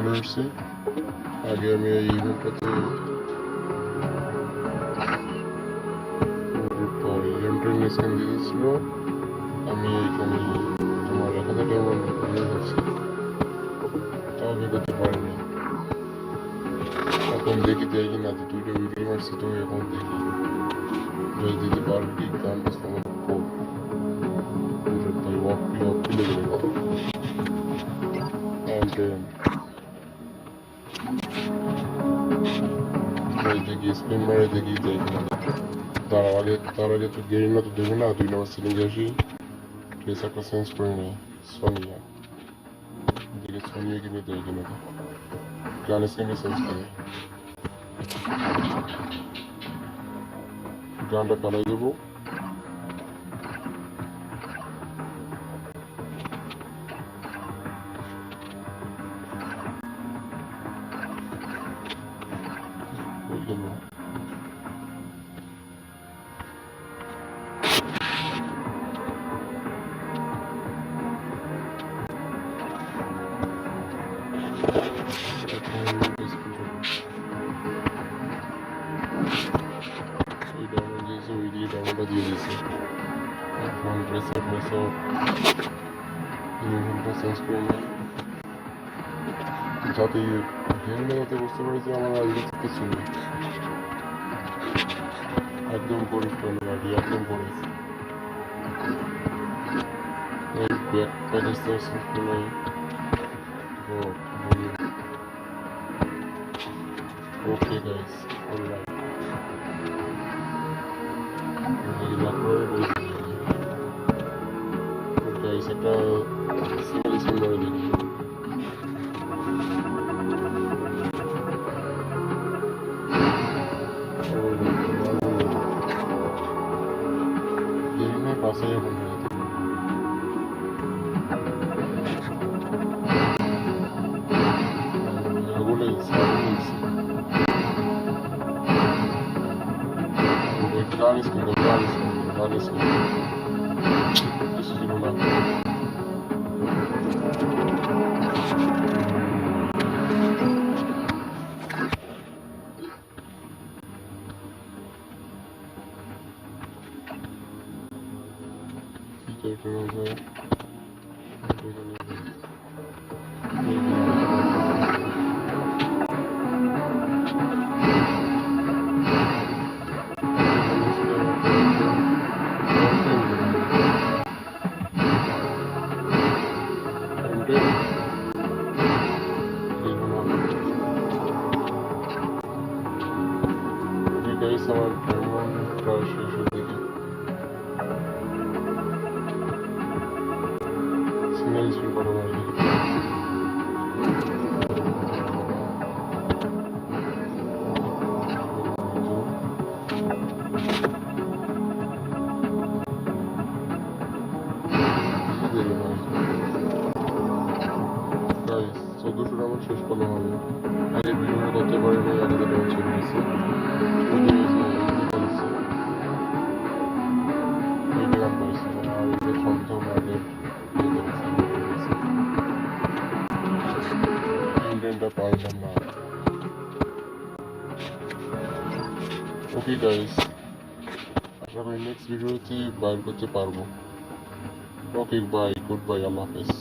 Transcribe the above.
চলে এসেছি। আগে আমি এই ইভেন্টটাতে এন্ট্রি স্ক্যান দিয়ে দিচ্ছিল। আমি এইখানে তোমার 1000 ডায়মন্ড নিয়ে যাচ্ছি, তাও আমি করতে পারিনি। এখন দেখি দেয় কিনা, দুইটা ভিডিও মারছি তো এখন দেখি দিতে পারবো কি। গান ভাই ওপি লেগে গেল। দেখি স্পিন মারে দেখি দেয় কিনা। তার আগে তো গেরিনা তো দেবে না। 2 নম্বর সিলিংয়ে আসি, ড্রেস একটা চেঞ্জ করে নেই। সোনিয়া দেখি সোনিয়া কিনে দেয় কিনা। গান স্ক্রিনে চেঞ্জ করে গানটা পালাই দেবো। দিয়ে দিয়েছে। এখন ড্রেসআপ চেঞ্জ করে নেই, যাতে গেমটা যাতে বুঝতে পারি যে আমার আগে কিছু নেই। একদম গরিব গাড়ি, একদম গরিব। এই ব্যাক প্যাকেজটা চেঞ্জ করে নেই। Okay guys, alright. গাইস একটা সিঙ্গেল স্পিন করে দেখি। পাশে এখন বলে গান কিছু ছিল না। আমার প্রায় শেষের দিকে সিঙ্গেল স্পিন করা হয়। আমার শেষ করলে হবে। আগে ভিডিও করতে পারিনি, আগে তো ছেড়ে দিয়েছি। পারলাম না। ওকে গাইস, আশা করি নেক্সট ভিডিওতে বাইর করতে পারবো। ওকে বাই, গুড বাই, আল্লাহ হাফেজ।